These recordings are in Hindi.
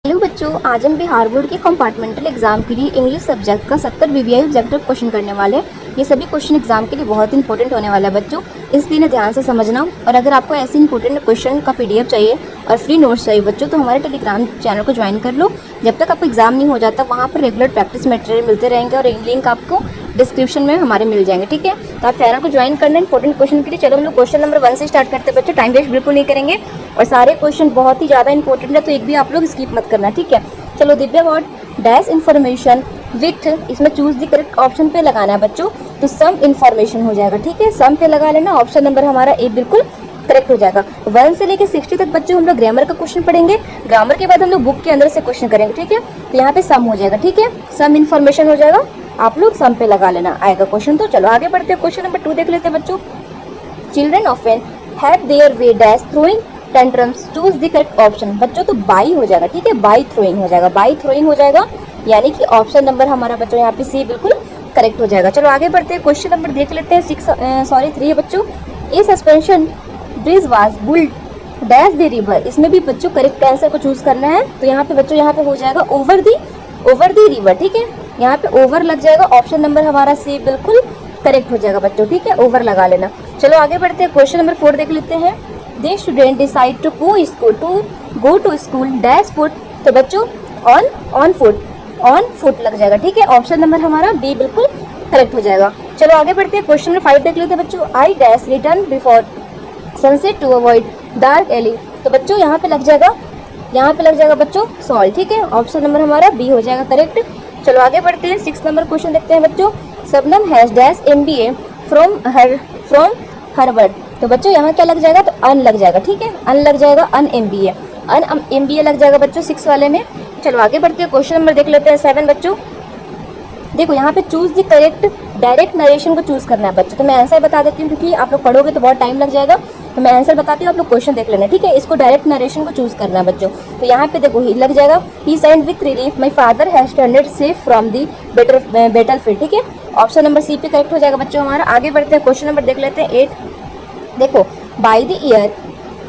हेलो बच्चों, आज हम बिहार बोर्ड के कंपार्टमेंटल एग्जाम के लिए इंग्लिश सब्जेक्ट का 70 वीवीआई ऑब्जेक्टिव क्वेश्चन करने वाले हैं। ये सभी क्वेश्चन एग्जाम के लिए बहुत इंपॉर्टेंट होने वाला है बच्चों, इसलिए इन्हें ध्यान से समझना। और अगर आपको ऐसे इंपॉर्टेंट क्वेश्चन का पीडीएफ चाहिए और फ्री नोट्स चाहिए बच्चों, तो हमारे टेलीग्राम चैनल को ज्वाइन कर लो। जब तक आपको एग्जाम नहीं हो जाता, वहाँ पर रेगुलर प्रैक्टिस मटेरियल मिलते रहेंगे और लिंक आपको डिस्क्रिप्शन में हमारे मिल जाएंगे, ठीक है। तो आप चैनल को ज्वाइन करना इंपॉर्टेंट क्वेश्चन के लिए। चलो हम लोग क्वेश्चन नंबर 1 से स्टार्ट करते हैं बच्चों, टाइम वेस्ट बिल्कुल नहीं करेंगे और सारे क्वेश्चन बहुत ही ज़्यादा इंपॉर्टेंट है, तो एक भी आप लोग स्किप मत करना, ठीक है। चलो, Divya what dash information with, इसमें चूज द करेक्ट ऑप्शन पे लगाना है बच्चों, तो सम इन्फॉर्मेशन हो जाएगा, ठीक है। सम पे लगा लेना, ऑप्शन नंबर हमारा ए बिल्कुल करेक्ट हो जाएगा। 1 से लेकर 60 तक बच्चों हम लोग ग्रामर का क्वेश्चन पढ़ेंगे। ग्रामर के बाद हम लोग बुक के अंदर से क्वेश्चन करेंगे, ठीक है। तो यहाँ पे सम हो जाएगा, ठीक है, सम इन्फॉर्मेशन हो जाएगा, आप लोग सम पे लगा लेना, आएगा क्वेश्चन। तो चलो आगे बढ़ते हैं, क्वेश्चन नंबर 2 देख लेते हैं बच्चों। Children often have their way dash throwing tantrums, choose the correct option बच्चों, तो बाई हो जाएगा, ठीक है, बाई थ्रोइंग हो जाएगा, बाई थ्रोइंग हो जाएगा, यानी कि ऑप्शन नंबर हमारा बच्चों यहाँ पे सी बिल्कुल करेक्ट हो जाएगा। चलो आगे बढ़ते हैं, क्वेश्चन नंबर देख लेते हैं 3 है बच्चों। A suspension bridge was built dash the river, इसमें भी बच्चों करेक्ट आंसर को चूज करना है। तो यहाँ पे बच्चों यहाँ पे हो जाएगा ओवर दी रिवर, ठीक है, यहाँ पे ओवर लग जाएगा, ऑप्शन नंबर हमारा सी बिल्कुल करेक्ट हो जाएगा बच्चों, ठीक है, ओवर लगा लेना। चलो आगे बढ़ते हैं, क्वेश्चन नंबर 4 देख लेते हैं। The student decide to go to school dash foot, तो बच्चों ऑन फुट लग जाएगा, ठीक है, ऑप्शन नंबर हमारा बी बिल्कुल करेक्ट हो जाएगा। चलो आगे बढ़ते हैं, क्वेश्चन नंबर 5 देख लेते हैं बच्चों। I dash return before sunset to avoid dark alley, तो बच्चों यहाँ पे लग जाएगा बच्चों सॉल्ट, ठीक है, ऑप्शन नंबर हमारा बी हो जाएगा करेक्ट। चलो आगे बढ़ते हैं, 6 नंबर क्वेश्चन देखते हैं बच्चों। Shabnam has dash MBA from Harvard, तो बच्चों यहाँ क्या लग जाएगा, तो अन लग जाएगा, ठीक है, अन लग जाएगा, अन MBA लग जाएगा बच्चों 6 वाले में। चलो आगे बढ़ते हैं, क्वेश्चन नंबर देख लेते हैं 7 बच्चों। देखो यहाँ पे choose the correct direct narration को चूज करना है बच्चों, तो मैं आंसर बता देती हूँ, क्योंकि आप लोग पढ़ोगे तो बहुत टाइम लग जाएगा, तो मैं आंसर बताती हूँ, आप लोग क्वेश्चन देख लेना, ठीक है। इसको डायरेक्ट नरेशन को चूज करना है बच्चों, तो यहाँ पे देखो ही लग जाएगा, he send with relief my father has turned safe from the battlefield, ठीक है, ऑप्शन नंबर सी पे करेक्ट हो जाएगा बच्चों हमारा। आगे बढ़ते हैं, क्वेश्चन नंबर देख लेते हैं 8। देखो, by the year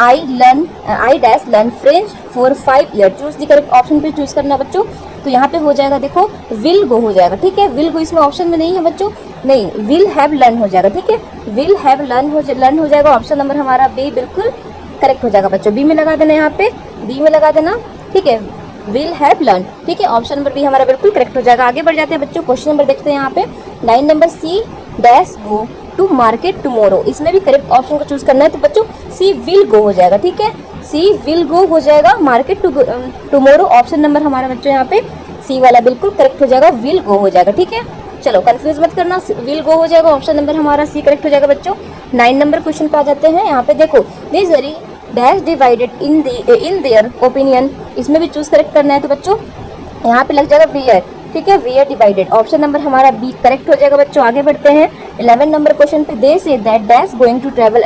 I dash learn French for 5 year, choose the correct option पे चूज करना बच्चों, तो यहाँ पे हो जाएगा, देखो विल गो हो जाएगा, ठीक है, विल गो इसमें ऑप्शन में नहीं है बच्चों, नहीं, विल हैव लर्न हो जाएगा, ठीक है, विल हैव लर्न हो जाएगा, ऑप्शन नंबर हमारा बी बिल्कुल करेक्ट हो जाएगा बच्चों। बी में लगा देना, यहाँ पे बी में लगा देना, ठीक है, विल हैव लर्न, ठीक है, ऑप्शन नंबर बी हमारा बिल्कुल करेक्ट हो जाएगा। आगे बढ़ जाते हैं बच्चों, क्वेश्चन नंबर देखते हैं यहाँ पे 9 number. She dash go to market tomorrow, इसमें भी करेक्ट ऑप्शन को चूज करना है, तो बच्चों सी विल गो हो जाएगा, ठीक है, सी विल गो हो जाएगा मार्केट टुमारो, ऑप्शन नंबर हमारा बच्चों यहाँ पे सी वाला बिल्कुल करेक्ट हो जाएगा, विल गो हो जाएगा, ठीक है। चलो कंफ्यूज मत करना, विल गो हो जाएगा, ऑप्शन नंबर हमारा सी करेक्ट हो जाएगा बच्चों। 9 नंबर क्वेश्चन पे आ जाते हैं, यहाँ पे देखो this very dash divided in their opinion, इसमें भी चूज करेक्ट करना है, तो बच्चों यहाँ पे लग जाएगा वेयर, ठीक है, वेयर डिवाइडेड, ऑप्शन नंबर हमारा बी करेक्ट हो जाएगा बच्चों। आगे बढ़ते हैं 11 नंबर क्वेश्चन पे। They say that dash going to travel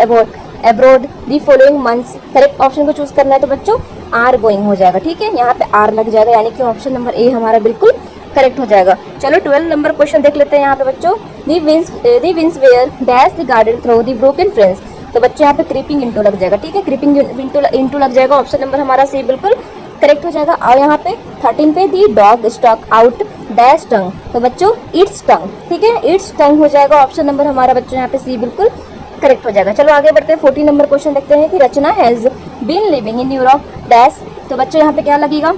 abroad the following months, correct option को चूज करना है, तो बच्चों आर गोइंग हो जाएगा, ठीक है, यहाँ पे आर लग जाएगा, यानी कि ऑप्शन नंबर ए हमारा बिल्कुल करेक्ट हो जाएगा। चलो 12 नंबर क्वेश्चन देख लेते हैं यहाँ पे बच्चों। The winds were dash the garden through the broken friends, तो बच्चों यहाँ पे क्रीपिंग इंटू लग जाएगा, ठीक है, क्रीपिंग इंटू लग जाएगा, ऑप्शन नंबर हमारा सी बिल्कुल करेक्ट हो जाएगा। और यहाँ पे 13 पे दी डॉग स्टॉक आउट डैश टंग, तो बच्चों इट्स टंग, ठीक है, इट्स टंग हो जाएगा, ऑप्शन नंबर हमारा बच्चों यहाँ पे सी बिल्कुल करेक्ट हो जाएगा। चलो आगे बढ़ते हैं, 14 नंबर क्वेश्चन देखते हैं कि Rachna has been living in Europe dash, तो बच्चों यहाँ पे क्या लगेगा,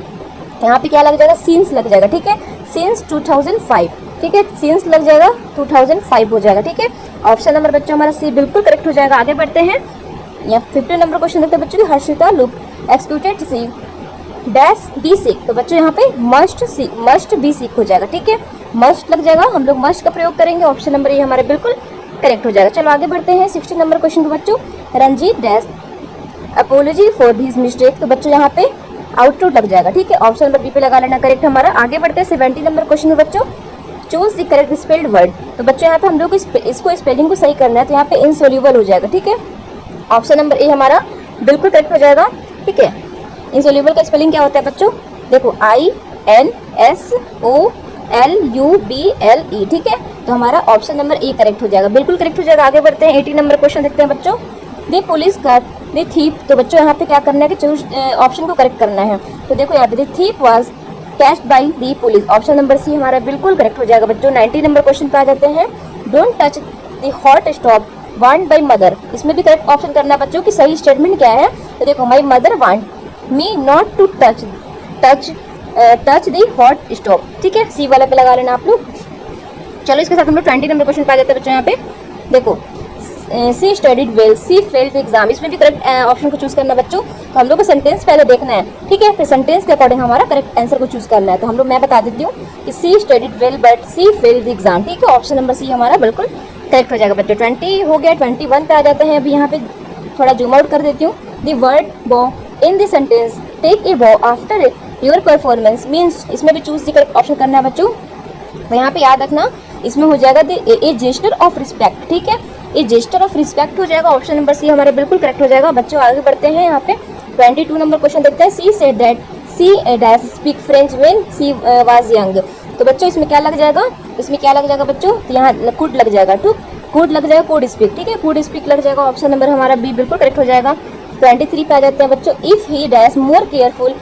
यहाँ पे क्या लग जाएगा, सीन्स लग जाएगा, ठीक है, सीन्स 2005, ठीक है, सीन्स लग जाएगा 2005 हो जाएगा, ठीक है, ऑप्शन नंबर बच्चों हमारा सी बिल्कुल करेक्ट हो जाएगा। आगे बढ़ते हैं, यहाँ 15 नंबर क्वेश्चन देखते हैं बच्चों की Harshita look executed she dash be sick, तो बच्चों यहाँ पे मस्ट बी सिक हो जाएगा, ठीक है, मस्ट लग जाएगा, हम लोग मस्ट का प्रयोग करेंगे, ऑप्शन नंबर ये हमारे बिल्कुल करेक्ट हो जाएगा। चलो आगे बढ़ते हैं, 16 नंबर क्वेश्चन पे बच्चों। Ranjit dash apology for this mistake, तो बच्चों यहाँ पे आउटपुट लग जाएगा, ठीक है, ऑप्शन नंबर बी पे लगा लेना करेक्ट हमारा। आगे बढ़ते हैं 70 नंबर क्वेश्चन में बच्चों। Choose the correct spelled word, तो बच्चों यहाँ पे हम लोग इसको स्पेलिंग को सही करना है, तो यहाँ पे इनसोल्यूबल हो जाएगा, ठीक है, ऑप्शन नंबर ए हमारा बिल्कुल करेक्ट हो जाएगा, ठीक है। इनसोल्यूबल का स्पेलिंग क्या होता है बच्चों, देखो INSOLUBLE, ठीक है, तो हमारा ऑप्शन नंबर ए करेक्ट हो जाएगा, बिल्कुल करेक्ट हो जाएगा। आगे बढ़ते हैं 80 नंबर क्वेश्चन देखते हैं बच्चों। द पुलिस द थीप, तो बच्चों यहाँ पे क्या करना है कि चूज ऑप्शन को करेक्ट करना है। तो देखो यहाँ पे the thief was catched by the police, option number C हमारा बिल्कुल करेक्ट हो जाएगा बच्चों। 90 नंबर क्वेश्चन पे आ जाते हैं। Don't touch the hot stove want by mother, इसमें भी करेक्ट ऑप्शन करना है बच्चों कि सही स्टेटमेंट क्या है। तो देखो my mother want me not to touch the hot stove, ठीक है, सी वाला पे लगा लेना आप लोग। चलो इसके साथ हम लोग 20 नंबर क्वेश्चन पे आ जाते हैं बच्चों। यहाँ पे देखो she studied well she failed the exam, इसमें भी करेक्ट ऑप्शन को चूज करना बच्चों। तो हम लोग को सेंटेंस पहले देखना है, ठीक है, फिर सेंटेंस के अकॉर्डिंग हमारा करेक्ट आंसर को चूज करना है। तो हम लोग मैं बता देती हूँ कि she studied well but she failed the exam, ठीक है, ऑप्शन नंबर सी हमारा बिल्कुल करेक्ट हो जाएगा बच्चों। 20 हो गया, 21 पे आ जाते हैं। अभी यहाँ पे थोड़ा जूम आउट कर देती हूँ। The word bow in the sentence take a bow after your performance means, इसमें भी चूज द करेक्ट ऑप्शन करना है बच्चों। तो यहाँ पे याद रखना इसमें हो जाएगा ए जेस्चर ऑफ रिस्पेक्ट, ठीक है, ए जेस्चर ऑफ रिस्पेक्ट हो जाएगा, ऑप्शन नंबर सी हमारा बिल्कुल करेक्ट हो जाएगा बच्चों। आगे बढ़ते हैं। यहाँ पे 22 नंबर क्वेश्चन देखते हैं। She said that she dash speak French when she was young, तो बच्चों इसमें क्या लग जाएगा, इसमें क्या लग जाएगा बच्चों, तो यहाँ कुड लग जाएगा, ठीक, कुड लग जाएगा, कुड स्पीक, ठीक है, कुड स्पीक लग जाएगा, ऑप्शन नंबर हमारा बी बिल्कुल करेक्ट हो जाएगा। 23 पे आ जाते हैं बच्चों। If he dash more careful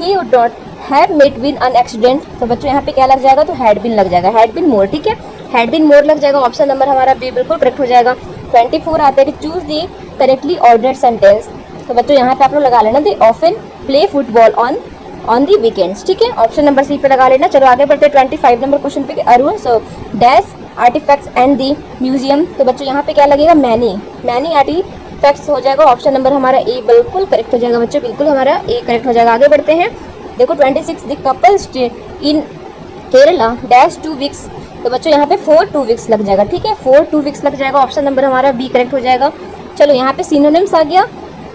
he would not have met with an accident, तो बच्चों यहाँ पे क्या लग जाएगा, तो हैड बीन लग जाएगा, हैड बीन मोर, ठीक है, हैड बीन मोर लग जाएगा, ऑप्शन नंबर हमारा बी बिल्कुल करेक्ट हो जाएगा। 24 आते हैं कि choose the correctly ordered sentence, तो बच्चों यहाँ पे आप लोग लगा लेना the often play football on the weekends, ठीक है, ऑप्शन नंबर सी पे लगा लेना। चलो आगे बढ़ते हैं 25 नंबर क्वेश्चन पे। Arun saw dash artefacts and the museum, तो बच्चों यहाँ पे क्या लगेगा, मैनी आर्टिफैक्ट्स हो जाएगा, ऑप्शन नंबर हमारा ए बिल्कुल करेक्ट हो जाएगा बच्चों, बिल्कुल हमारा ए करेक्ट हो जाएगा। आगे बढ़ते हैं। देखो 26 the couple stay in Kerala dash 2 weeks, तो बच्चों यहाँ पे 4 2 वीक्स लग जाएगा, ठीक है, 4 2 वीक्स लग जाएगा, ऑप्शन नंबर हमारा बी करेक्ट हो जाएगा। चलो यहाँ पे सिनोनिम्स आ गया,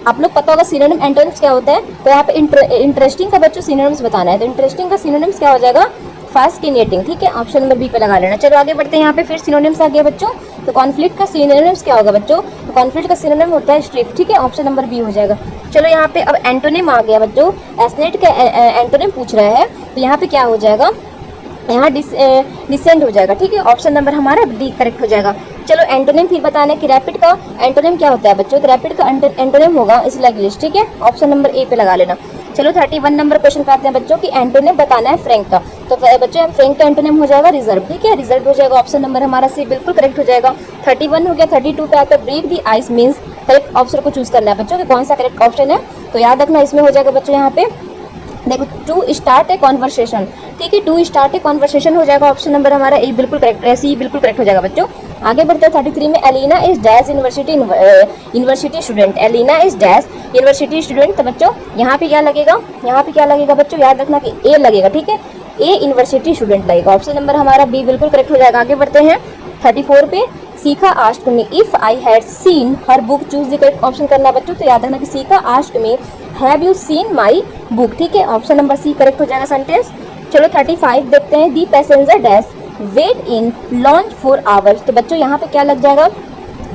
आप लोग पता होगा सिनोनिम एंटोनिम्स क्या होता है, तो यहाँ पे इंटरेस्टिंग का बच्चों सिनोनिम्स बताना है, तो इंटरेस्टिंग का सिनोनिम्स क्या हो जाएगा, फास्किनेटिंग, ठीक है, ऑप्शन नंबर बी पे लगा लेना। चलो आगे बढ़ते हैं। यहाँ पे फिर सिनोनिम्स आ गया बच्चों। तो कॉन्फ्लिक्ट का सिनोनिम्स क्या होगा बच्चों, तो कॉन्फ्लिक्ट का सिनोनिम होता है स्ट्रिप, ठीक है, ऑप्शन नंबर बी हो जाएगा। चलो यहाँ पे अब एंटोनिम आ गया बच्चों, एस्नेट का एंटोनिम पूछ रहा है, तो यहाँ पे क्या हो जाएगा, यहाँ डिसेंट हो जाएगा, ठीक है, ऑप्शन नंबर हमारा डी करेक्ट हो जाएगा। चलो एंटोनिम फिर बताना है कि रैपिड का एंटोनिम क्या होता है बच्चों, तो रैपिड का एंटोनिम होगा स्लैगिश, ठीक है, ऑप्शन नंबर ए पे लगा लेना। चलो 31 नंबर क्वेश्चन पे आते हैं बच्चों कि एंटोनिम बताना है फ्रैंक का, तो बच्चों फ्रैंक का एंटोनिम हो जाएगा रिजर्व, ठीक है, रिजर्व हो जाएगा, ऑप्शन नंबर हमारा सी बिल्कुल करेक्ट हो जाएगा। 31 हो गया। 32 पे आता है break the ice means, correct option को चूज करना है बच्चों कि कौन सा करेक्ट ऑप्शन है, तो याद रखना इसमें हो जाएगा बच्चों यहाँ पे देखो टू स्टार्ट ए कॉन्वर्सेशन, ठीक है, टू स्टार्ट ए कॉन्वर्सेशन हो जाएगा, ऑप्शन नंबर हमारा ए बिल्कुल करेक्ट, सी बिल्कुल करेक्ट हो जाएगा बच्चों। आगे बढ़ते हैं 33 में। Elina is dash university student, Elina is dash university student, तो बच्चों यहाँ पे क्या लगेगा, यहाँ पे क्या लगेगा बच्चों, याद रखना कि ए लगेगा, ठीक है, ए यूनिवर्सिटी स्टूडेंट लगेगा, ऑप्शन नंबर हमारा बी बिल्कुल करेक्ट हो जाएगा। आगे बढ़ते हैं 34 पे। सीखा asked me if I had seen her book, choose the correct option करना बच्चों, तो याद रखना कि सीखा asked me have you seen my book, ठीक है, ऑप्शन नंबर सी करेक्ट हो जाएगा सेंटेंस। चलो 35 देखते हैं। The passenger dash wait in lounge for hours, तो बच्चों यहाँ पे क्या लग जाएगा,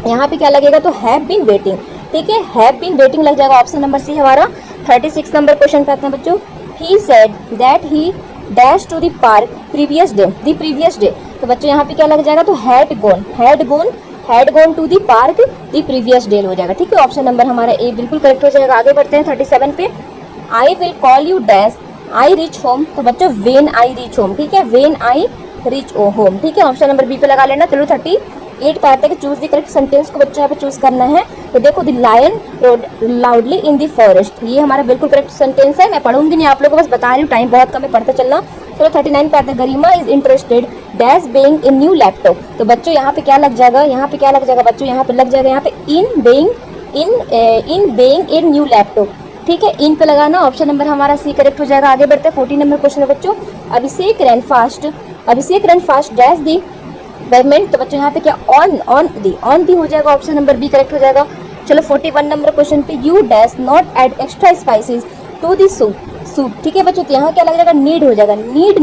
यहाँ पे क्या लगेगा, तो हैव बीन वेटिंग, ठीक है, हैव बीन वेटिंग लग जाएगा, ऑप्शन नंबर सी हमारा। 36 नंबर क्वेश्चन पे आते हैं बच्चों। He said that he dash to the park previous day, तो बच्चों यहाँ पे क्या लग जाएगा, तो had gone to the park the previous day हो जाएगा, ठीक है, ऑप्शन नंबर हमारा ए बिल्कुल करेक्ट हो जाएगा। आगे बढ़ते हैं 37 पे। I will call you dash I reach home, तो बच्चों वेन आई रीच होम, ठीक है, वेन आई रीच होम, ठीक है, ऑप्शन नंबर बी पे लगा लेना। चलो 38 पे आते हैं कि चूज द करेक्ट सेंटेंस को बच्चों यहाँ पे चूज करना है, तो देखो the lion roared loudly in the forest, ये हमारा बिल्कुल करेक्ट सेंटेंस है, मैं पढ़ूंगी नहीं, आप लोगों को बस बता रही हूँ, टाइम बहुत कम है, पढ़ते चलना। चलो 39 पे आते हैं। Garima is interested dash being in new laptop, तो बच्चों यहाँ पे क्या लग जाएगा, यहाँ पे क्या लग जाएगा बच्चों, यहाँ पे लग जाएगा यहाँ पे इन बेइंग इन न्यू लैपटॉप, ठीक है, इन पे लगाना, ऑप्शन नंबर हमारा सी करेक्ट हो जाएगा। आगे बढ़ते हैं 40 नंबर क्वेश्चन है बच्चों। अभिषेक रन फास्ट डैश दी गवर्नमेंट, तो बच्चों यहाँ पे क्या ऑन दी हो जाएगा, ऑप्शन नंबर बी करेक्ट हो जाएगा। चलो 41 नंबर क्वेश्चन पे। You dash not add extra spices to the soup, ठीक है बच्चों, तो यहाँ क्या लग जाएगा, नीड हो जाएगा, नीड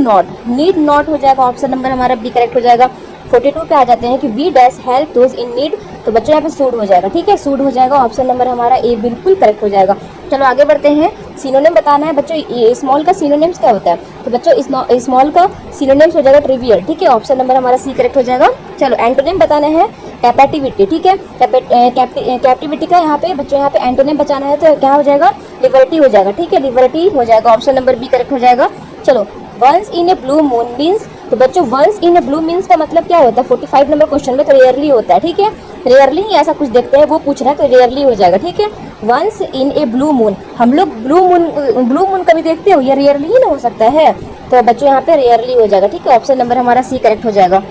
नॉट हो जाएगा, ऑप्शन नंबर हमारा बी करेक्ट हो जाएगा। 42 पे आ जाते हैं कि we dash help those in need, तो बच्चों यहाँ पे सूड हो जाएगा, ठीक है, सूड हो जाएगा, ऑप्शन नंबर हमारा ए बिल्कुल करेक्ट हो जाएगा। चलो आगे बढ़ते हैं। सिनोनिम बताना है बच्चों, स्मॉल का सिनोनिम्स क्या होता है, तो बच्चों स्मॉल का सिनोनिम्स हो जाएगा ट्रिवियल, ठीक है, ऑप्शन नंबर हमारा सी करेक्ट हो जाएगा। चलो एंटोनिम बताना है कैपेटिविटी, ठीक है। कैप्टिविटी का यहाँ पे बच्चों यहाँ पे एंटोनिम बचाना है तो क्या हो जाएगा, लिबर्टी हो जाएगा, ठीक है, लिबर्टी हो जाएगा, ऑप्शन नंबर बी करेक्ट हो जाएगा। चलो once in a blue moon means, तो बच्चों once in a blue means का मतलब क्या होता है, 45 नंबर क्वेश्चन में तो रेयरली होता है, ठीक है, रेयरली ही ऐसा कुछ देखते हैं वो पूछ रहा है तो रेयरली हो जाएगा, ठीक है। Once in a blue moon, हम लोग ब्लू मून कभी देखते हो, ये रेयरली ही ना हो सकता है, तो बच्चों यहाँ पे रेयरली हो जाएगा, ठीक है, ऑप्शन नंबर हमारा सी करेक्ट हो जाएगा।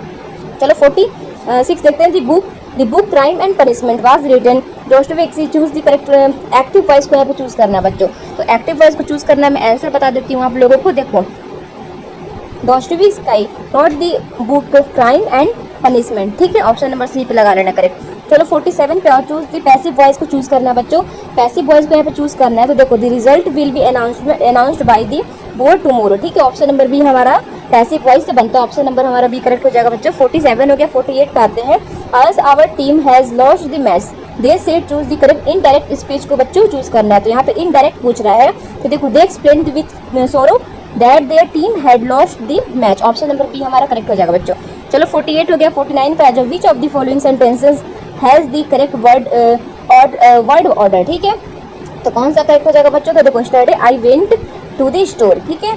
चलो 46 देखते हैं। The book Crime and Punishment was written, Dostoevsky choose the correct active voice को यहाँ पे चूज करना है बच्चों, तो एक्टिव वॉइस को चूज करना है, मैं आंसर बता देती हूँ आप लोगों को। देखो Dostoevsky not the book Crime and Punishment, ठीक है, ऑप्शन नंबर सी पे लगा लेना करेक्ट। चलो 47 पे और चूज द पैसिव वॉइस को चूज करना है बच्चों, पैसिव वॉइस को यहाँ पे चूज करना है, तो देखो the result will be announced by the board tomorrow, ठीक है, ऑप्शन नंबर बी हमारा पैसिव वॉइस से बनता है, ऑप्शन नंबर हमारा बी करेक्ट हो जाएगा बच्चों। 47 हो गया। 48 पे आते हैं। as our team has lost the match they said choose the correct indirect speech को बच्चों चूज करना है, तो यहाँ पे इनडायरेक्ट पूछ रहा है, तो देखो they explained with sorrow that their team had lost the match, option number B हमारा करेक्ट हो जाएगा बच्चों। चलो 48 हो गया। 49 पे आ जाओ। विच of the following sentences has the correct word order, ठीक है, तो कौन सा करेक्ट हो जाएगा बच्चों, तो देखो study I went to the store, ठीक है,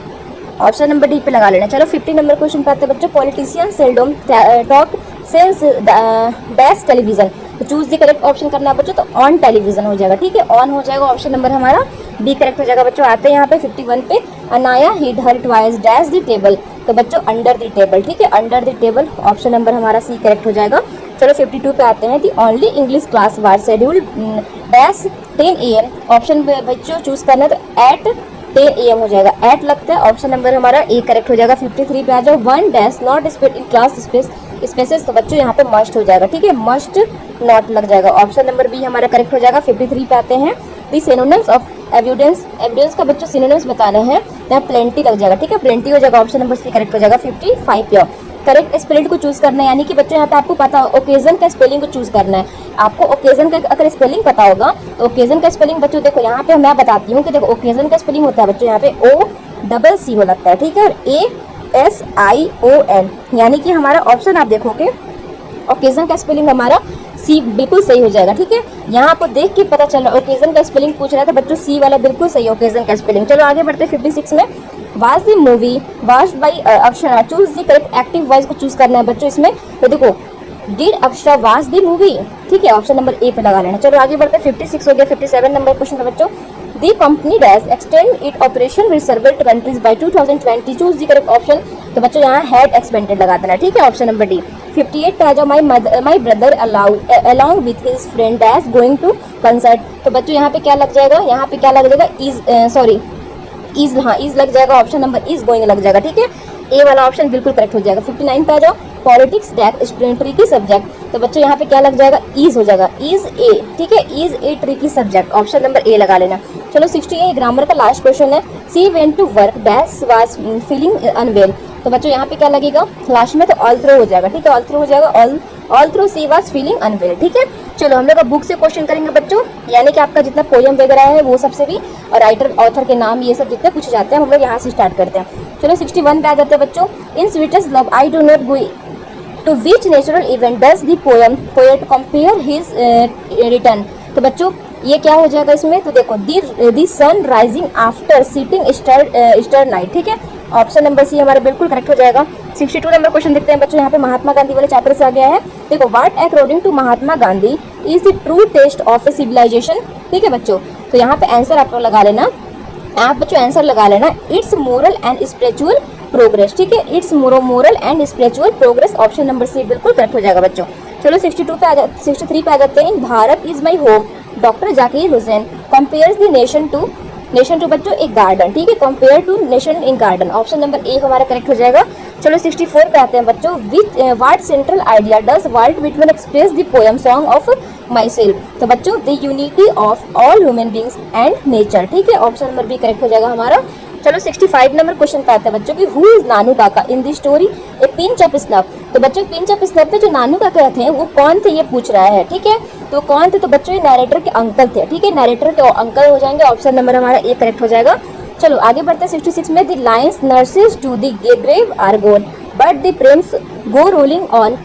ऑप्शन नंबर डी पे लगा लेना। चलो 50 नंबर क्वेश्चन पे आते हैं बच्चों। Politician seldom talk since dash television, तो चूज द करेक्ट ऑप्शन करना है बच्चों, तो ऑन टेलीविजन हो जाएगा, ठीक है, ऑन हो जाएगा, ऑप्शन नंबर हमारा बी करेक्ट हो जाएगा बच्चों। आते हैं यहाँ पे 51 पे। Anaya hid her twice dash the table, तो बच्चों अंडर द टेबल, ठीक है, under the table, option number हमारा सी करेक्ट हो जाएगा। चलो 52 पे आते हैं। The only English class war schedule dash 10 AM, option बच्चों चूज करना है तो एट 10 AM हो जाएगा, एट लगता है, ऑप्शन नंबर हमारा ए करेक्ट हो जाएगा। 53 पे आ जाओ। One dash not sped in class spaces, तो बच्चों यहाँ पे मस्ट हो जाएगा, ठीक है, मस्ट नॉट लग जाएगा, ऑप्शन नंबर बी हमारा करेक्ट हो जाएगा। 53 पे आते हैं। दी सिनोनिम्स ऑफ एविडेंस का बच्चों सिनोनिम्स बताने हैं, यहाँ प्लेंटी लग जाएगा, ठीक है, प्लेंटी हो जाएगा, ऑप्शन नंबर सी करेक्ट हो जाएगा। 55 पे करेक्ट स्पेलिंग को चूज करना है, यानी कि बच्चों यहाँ पे आपको पता ओकेजन का स्पेलिंग को चूज करना है, आपको ओकेजन का अगर स्पेलिंग पता होगा तो ओकेजन का स्पेलिंग बच्चों देखो यहाँ पे मैं बताती हूँ कि देखो ओकेजन का स्पेलिंग होता है बच्चों यहाँ पे OCC हो लगता है, ठीक है, और ASION, यानी कि हमारा ऑप्शन आप देखोगे ओकेजन का स्पेलिंग हमारा सी बिल्कुल सही हो जाएगा, ठीक है, यहाँ आपको देख के पता चल रहा है ओकेजन का स्पेलिंग पूछ रहा था बच्चों, सी वाला बिल्कुल सही है ओकेजन का स्पेलिंग। चलो आगे बढ़ते हैं। 56 में was the movie watched by Akshara, choose the correct active voice को चूज करना है बच्चों इसमें, तो देखो did Akshara watch the movie, ठीक है, ऑप्शन नंबर ए पे लगा लेना। चलो आगे बढ़ते हैं। 56 हो गया। 57 नंबर क्वेश्चन है बच्चों। The company dash extend it operation with several countries by 2020, choose the correct option, तो बच्चों यहाँ हैड एक्सपेंडेड लगा देना, ठीक है, ऑप्शन नंबर डी। 58 पे आ जाओ। My brother along with his friend dash going to concert, तो बच्चों यहाँ पे क्या लग जाएगा, यहाँ पे क्या लग जाएगा, इज लग जाएगा, ऑप्शन नंबर इज गोइंग लग जाएगा, ठीक है, ए वाला ऑप्शन बिल्कुल करेक्ट हो जाएगा। 59 पे आ जाओ। Politics dash student tricky subject, तो बच्चों यहाँ पे क्या लग जाएगा, इज हो जाएगा, इज ए, ठीक है, is a tricky subject, option number A लगा लेना। चलो 68 ग्रामर का लास्ट क्वेश्चन है। She went to work dash was feeling unwell, तो बच्चों यहाँ पे क्या लगेगा लास्ट में, तो ऑल थ्रू हो जाएगा, ठीक है, ऑल थ्रू हो जाएगा, all through she was feeling unwell, ठीक है। चलो हम लोग बुक से क्वेश्चन करेंगे बच्चों, यानी कि आपका जितना पोयम वगैरह है वो सबसे भी, और राइटर ऑथर के नाम ये सब जितने पूछे जाते हैं हम लोग यहाँ से स्टार्ट करते हैं। चलो 61 पे आ जाते हैं बच्चों। In sweetest love I do not go to which natural event does the poet compare his return, तो बच्चों ये क्या हो जाएगा इसमें, तो देखो the sun rising after setting star night, ठीक है, ऑप्शन नंबर सी हमारा बिल्कुल करेक्ट हो जाएगा। 62 नंबर क्वेश्चन देखते हैं बच्चों, यहाँ पे महात्मा गांधी वाले चैप्टर से आ गया है। देखो what according to Mahatma Gandhi is the true test of a civilisation, ठीक है बच्चों, तो यहाँ पे आंसर आप लोग लगा लेना, आप बच्चों आंसर लगा लेना, it's moral and spiritual progress, ठीक है, it's moral and spiritual progress, option number C बिल्कुल करेक्ट हो जाएगा बच्चों। चलो 63 पे आ जाते हैं। Bharat is my home doctor Zakir Hussain compares the nation to बच्चों एक गार्डन, ठीक है, compare to nation in garden, option number A हमारा करेक्ट हो जाएगा। चलो 64 पे आते हैं बच्चों। Which what central idea does Walt Whitman express the poem song of myself, तो बच्चों the unity of all human beings and nature, ठीक है, ऑप्शन नंबर बी करेक्ट हो जाएगा हमारा। चलो 65 नंबर क्वेश्चन पे आते हैं बच्चों की who is Nanu Kaka in the story a pinch of snuff, तो बच्चों पिंच ऑफ स्नफ में जो नानू काका थे वो कौन थे ये पूछ रहा है, ठीक है, तो कौन थे, तो बच्चों ये नरेटर के अंकल थे, ठीक है, नरेटर के अंकल हो जाएंगे, ऑप्शन नंबर हमारा ए करेक्ट हो जाएगा। चलो आगे बढ़ते हैं। 66 में the lions nurses to the grave are gone but the prams go rolling on,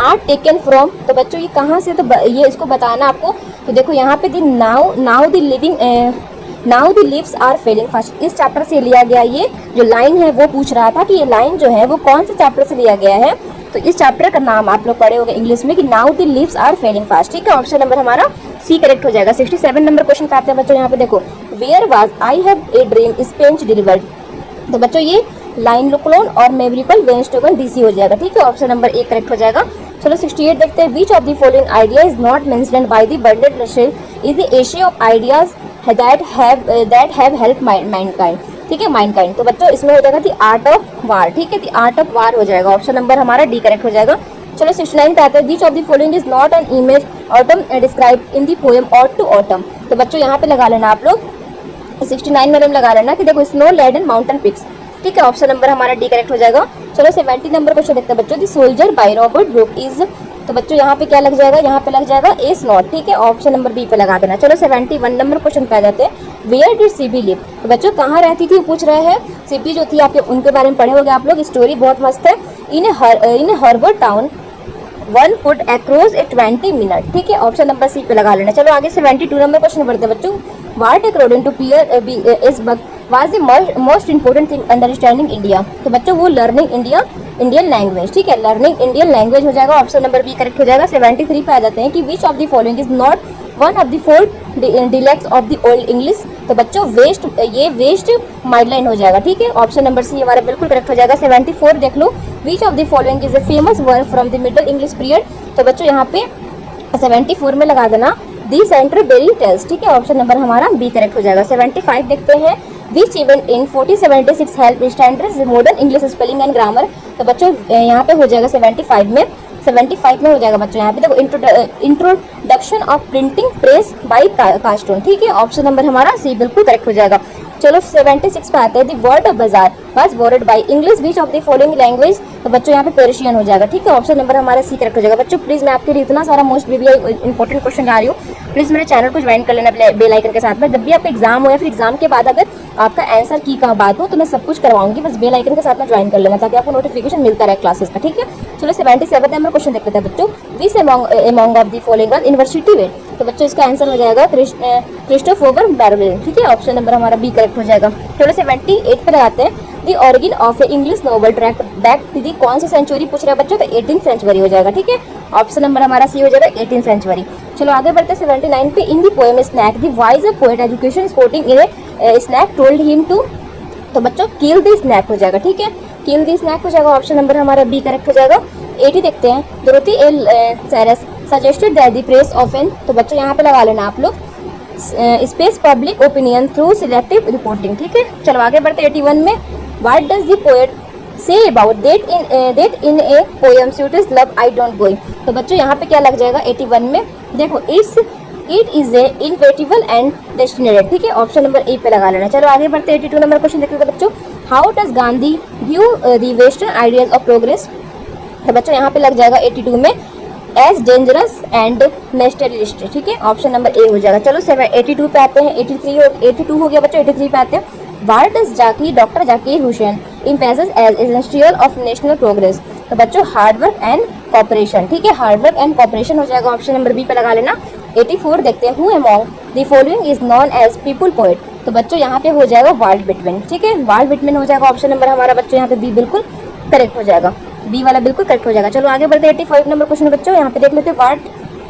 are taken from, तो बच्चों ये कहाँ से, तो ये इसको बताना आपको। तो देखो यहाँ पे the now the leaves are falling fast, इस चैप्टर से लिया गया। ये जो लाइन है वो पूछ रहा था कि ये लाइन जो है वो कौन से चैप्टर से लिया गया है। तो इस चैप्टर का नाम आप लोग पढ़े होंगे इंग्लिश में कि now the leaves are falling fast, ठीक है। ऑप्शन नंबर हमारा सी करेक्ट हो जाएगा। 67 नंबर क्वेश्चन पे आते हैं बच्चों। यहाँ पे देखो, where was I have a dream speech delivered, तो बच्चों ये लाइन लोक्लोन और मेवरिकल वेंस्टोगन डीसी हो जाएगा, ठीक है। ऑप्शन नंबर ए करेक्ट हो जाएगा। चलो 68 देखते हैं। Which of the following idea is not mentioned by the Bernard Russell is the Asia of ideas that have help mankind, ठीक है, माइनकाइंड। तो बच्चों इसमें हो जाएगा द आर्ट ऑफ वार, ठीक है, द आर्ट ऑफ वार हो जाएगा। ऑप्शन नंबर हमारा डी करेक्ट हो जाएगा। चलो 69 पे आते हैं। Which of the following is not an image autumn describe in the poem ode to autumn, तो बच्चों यहाँ पे लगा लेना आप लोग 69 में लगा लेना कि देखो स्नो लेडन माउंटेन पिक्स, ठीक है। ऑप्शन नंबर हमारा डी करेक्ट हो जाएगा। चलो 70 नंबर क्वेश्चन देखते हैं बच्चों। The soldier by Robert Brooke is, तो बच्चों यहाँ पे क्या लग जाएगा, यहाँ पे लग जाएगा इज नॉट, ठीक है। ऑप्शन नंबर बी पे लगा देना। चलो 71 नंबर क्वेश्चन पे आ जाते हैं। वेयर डिड सीपी लिव, तो बच्चों कहाँ रहती थी पूछ रहे हैं। सीपी जो थी आप उनके बारे में पढ़े होंगे आप लोग, स्टोरी बहुत मस्त है। इन हर्बर टाउन 1 फुट अक्रॉस ए 20 मिनट, ठीक है। ऑप्शन नंबर सी पे लगा लेना। चलो आगे 72 नंबर क्वेश्चन बढ़ते हैं बच्चों। What according to pier is was the most important thing understanding India, तो बच्चों वो लर्निंग इंडियन लैंग्वेज, ठीक है, लर्निंग इंडियन लैंग्वेज हो जाएगा। ऑप्शन नंबर बी करेक्ट हो जाएगा। 73 पे आ जाते हैं कि which of the following is not one of the 4 dialects of the old English, तो बच्चों वेस्ट माइडलाइन हो जाएगा, ठीक है। ऑप्शन नंबर सी हमारा बिल्कुल करेक्ट हो जाएगा। 74 देख लो। Which of the following is a famous work from the middle English period, तो बच्चों यहाँ पे 74 में लगा देना दी सेंटरबेरी टेल्स, ठीक है। ऑप्शन नंबर हमारा बी करेक्ट हो जाएगा। 75 देखते हैं। Which event in 1476 help standards modern English spelling and grammar, तो बच्चों यहाँ पे हो जाएगा 75 में हो जाएगा बच्चों। यहाँ पे देखो introduction of printing press by Caxton, ठीक है। ऑप्शन नंबर हमारा सी बिल्कुल करेक्ट हो जाएगा। चलो 76 पे आते हैं। द वर्ड ऑफ बाजार was borrowed by English which of the following language, तो बच्चों यहाँ पे पर्शियन हो जाएगा, ठीक है। ऑप्शन नंबर हमारा सी करेक्ट हो जाएगा। बच्चों प्लीज मैं आपके लिए इतना सारा मोस्ट बीबीआई इंपॉर्टेंट क्वेश्चन ला रही हूँ, प्लीज मेरे चैनल को ज्वाइन कर लेना बेल आइकन के साथ में। जब भी आपका एग्जाम हो या फिर एग्जाम के बाद अगर आपका आंसर की का बात हो तो मैं सब कुछ करवाऊंगी, बस बेल आइकन के साथ में ज्वाइन कर लेना ताकि आपको नोटिफिकेशन मिलता रहे क्लासेस का, ठीक है। चलो 77 नंबर क्वेश्चन देख लेते हैं बच्चों। Which among of the following university way, तो बच्चों इसका आंसर हो जाएगा क्रिस्टोफर बैरवेल, ठीक है। ऑप्शन नंबर हमारा बी करेक्ट हो जाएगा। चलो 78 पे लगाते हैं। The origin of a English novel track back to the कौन सी सेंचुरी पूछ रहे हैं बच्चों, तो 18th सेंचुरी हो जाएगा, ठीक है। ऑप्शन नंबर हमारा सी हो जाएगा 18th सेंचुरी। चलो आगे बढ़ते हैं 79 पे। In the poem snake the wise poet education sporting in a snake told him to, तो बच्चों किल द स्नैक हो जाएगा, ठीक है, किल द स्नैक हो जाएगा। ऑप्शन नंबर हमारा बी करेक्ट हो जाएगा। 80 देखते हैं। Dorothy L Sayers suggested that the press often, तो बच्चों यहाँ पे लगा लेना आप लोग space public opinion through selective reporting, ठीक है। चलो आगे बढ़ते 81 में। What does the poet say about that in a poem sweets love I don't going, तो बच्चों यहाँ पे क्या लग जाएगा 81 में, देखो it is a inevitable and destinated, ठीक है। ऑप्शन नंबर ए पे लगा लेना। चलो आगे बढ़ते 82 नंबर क्वेश्चन देखते हैं बच्चों। How does Gandhi view the western ideas of progress, तो बच्चों यहाँ पे लग जाएगा 82 में एज डेंजरस एंड नेस्टलिस्ट, ठीक है। ऑप्शन नंबर ए हो जाएगा। चलो 82 पे आते हैं। 82 हो गया बच्चों। 83 पे आते हैं। What does doctor Zakir Hussain emphasizes as essential of national progress, तो बच्चों हार्ड वर्क एंड कॉपरेशन, ठीक है, हार्ड वर्क एंड कॉपरेशन हो जाएगा। ऑप्शन नंबर बी पे लगा लेना। 84 देखते हैं। Who among the following is known as people poet, तो बच्चों यहाँ पे हो जाएगा वाल्ट विटमैन, ठीक है, वाल्ट विटमैन हो जाएगा। ऑप्शन नंबर हमारा बच्चों यहाँ पे बी बिल्कुल करेक्ट हो जाएगा, बी वाला बिल्कुल करेक्ट हो जाएगा। चलो आगे बढ़ते 85 नंबर क्वेश्चन बच्चों। यहाँ पे देख लेते हैं। वाट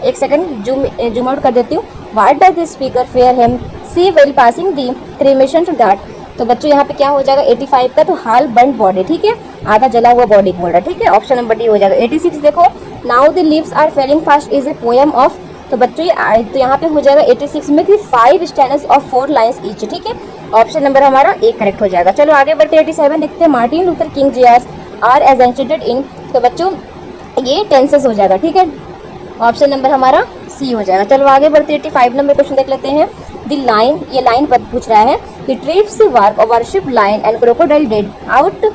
एक सेकंड जूम आउट कर देती हूँ। What does the speaker fear him see well passing the cremation to ghat, तो बच्चों यहाँ पे क्या हो जाएगा 85 का, तो हाल बर्न बॉडी, ठीक है, आधा जला हुआ बॉडी बोल रहा है, ठीक है। ऑप्शन नंबर डी हो जाएगा। 86 देखो। Now the leaves are falling fast is a poem of, तो बच्चों तो यहाँ पे हो जाएगा 86 में कि 5 स्टैन्स ऑफ 4 लाइन्स ईच, ठीक है। ऑप्शन नंबर हमारा ए करेक्ट हो जाएगा। चलो आगे बढ़ते 87 देखते हैं। Martin Luther King junior are assented in, तो बच्चों ये टेंसेस हो जाएगा, ठीक है। ऑप्शन नंबर हमारा सी हो जाएगा। चलो आगे बढ़ते 85 नंबर क्वेश्चन देख लेते हैं। द लाइन, ये लाइन पर पूछ रहा है। The trips worship line and crocodile dead out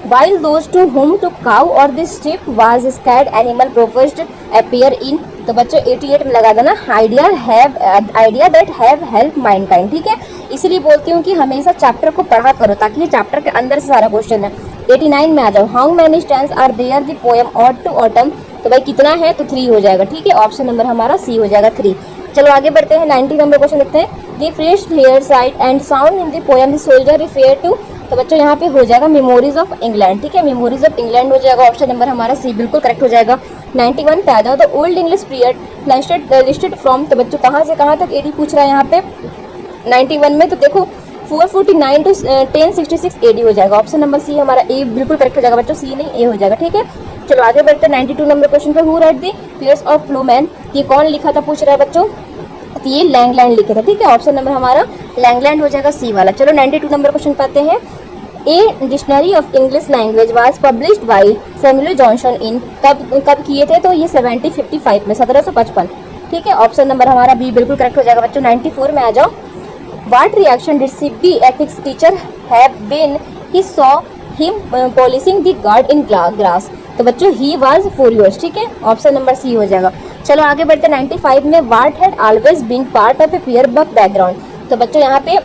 while those to whom to cow or the sheep was scared animal proposed appear in, तो बच्चों 88 में लगा देना idea that have help mankind, ठीक है। इसलिए बोलती हूँ कि हमेशा चैप्टर को पढ़ा करो ताकि ये चैप्टर के अंदर से सारा क्वेश्चन है। 89 में आ जाओ। How many stanzas are there the poem ode to autumn तो भाई कितना है, तो 3 हो जाएगा। ठीक है, ऑप्शन नंबर हमारा सी हो जाएगा 3। चलो आगे बढ़ते हैं, 90 नंबर क्वेश्चन देखते हैं। The fresh air sight and sound in the poem the soldier refer to, तो बच्चों यहाँ पे हो जाएगा मेमोरीज ऑफ इंग्लैंड। ठीक है, मेमोरीज ऑफ इंग्लैंड हो जाएगा, ऑप्शन नंबर हमारा सी बिल्कुल करेक्ट हो जाएगा। 91 पैदा the old English period listed from, तो बच्चों कहाँ से कहाँ तक एडी पूछ रहा है यहाँ पे 91 में, तो देखो 449 टू 1066 एडी हो जाएगा, ऑप्शन नंबर सी हमारा ए बिल्कुल करेक्ट हो जाएगा बच्चों, सी नहीं ए हो जाएगा। ठीक है, चलो आगे बढ़ते हैं 92 नंबर क्वेश्चन पे। Who wrote the Piers of Plowman, ये कौन लिखा था पूछ रहा है बच्चों, तो ये लैंगलैंड लिखे थे। ठीक है, ऑप्शन नंबर हमारा लैंगलैंड हो जाएगा सी वाला। चलो 92 नंबर क्वेश्चन पाते हैं। A dictionary of English language was published by Samuel Johnson in, कब किए थे, तो ये 1755 में, 1755। ठीक है, ऑप्शन नंबर हमारा बी बिल्कुल करेक्ट हो जाएगा बच्चों। 94 में आ जाओ। What reaction did CB ethics teacher have when he saw him polishing the guard in grass, तो बच्चों ही वाज फ्यूरियस। ठीक है, ऑप्शन नंबर सी हो जाएगा। चलो आगे बढ़ते 95 में। What had always been part of a Pearl Buck background, तो बच्चों यहाँ पे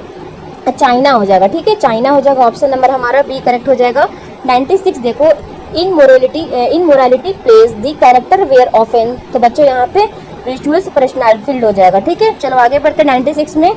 चाइना हो जाएगा। ठीक है, चाइना हो जाएगा, ऑप्शन नंबर हमारा बी करेक्ट हो जाएगा। 96 देखो, in morality plays the character were often, तो बच्चों यहाँ पे रिचुअल्स पर्सनल फील्ड हो जाएगा। ठीक है, चलो आगे बढ़ते 96 में।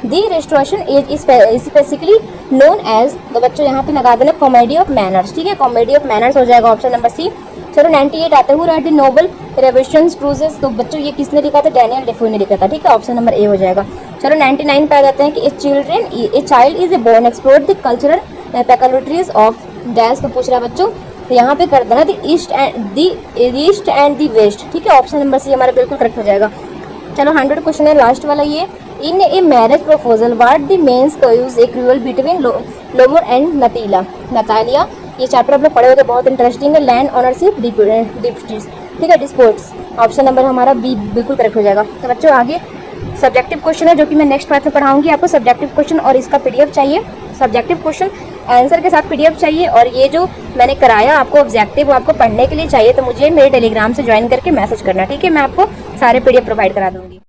The restoration is specifically known as, तो बच्चों यहाँ पे लगा देना कॉमेडी ऑफ मैनर्स। ठीक है, कॉमेडी ऑफ मैनर्स हो जाएगा, ऑप्शन नंबर सी। चलो 98 आते हैं। Right the noble revolution cruises, तो बच्चों ये किसने लिखा था, डैनियल डेफो ने लिखा था। ठीक है, ऑप्शन नंबर ए हो जाएगा। चलो 99 पे आ जाते हैं कि a child is a born explore the cultural peculiarities of dash, तो पूछ रहा है बच्चों, तो यहाँ पे कर देना the east and the west. ठीक है, ऑप्शन नंबर सी हमारा बिल्कुल करेक्ट हो जाएगा। चलो 100 क्वेश्चन है लास्ट वाला ये। In a marriage proposal what the means use a quarrel between Lomov and Natalia, ये चैप्टर आप लोग पढ़े होंगे, बहुत इंटरेस्टिंग है। लैंड ऑनरशिप डिस्प्यूट्स, ठीक है, डिस्प्यूट्स, ऑप्शन नंबर हमारा बी बिल्कुल करेक्ट हो जाएगा। तो बच्चों आगे सब्जेक्टिव क्वेश्चन है जो कि मैं नेक्स्ट पार्ट में पढ़ाऊंगी। आपको सब्जेक्टिव क्वेश्चन और इसका पीडीएफ चाहिए, सब्जेक्टिव क्वेश्चन आंसर के साथ पीडीएफ चाहिए, और ये जो मैंने कराया आपको ऑब्जेक्टिव आपको पढ़ने के लिए चाहिए, तो मुझे मेरे टेलीग्राम से ज्वाइन करके मैसेज करना। ठीक है, मैं आपको सारे पीडीएफ प्रोवाइड करा दूंगी।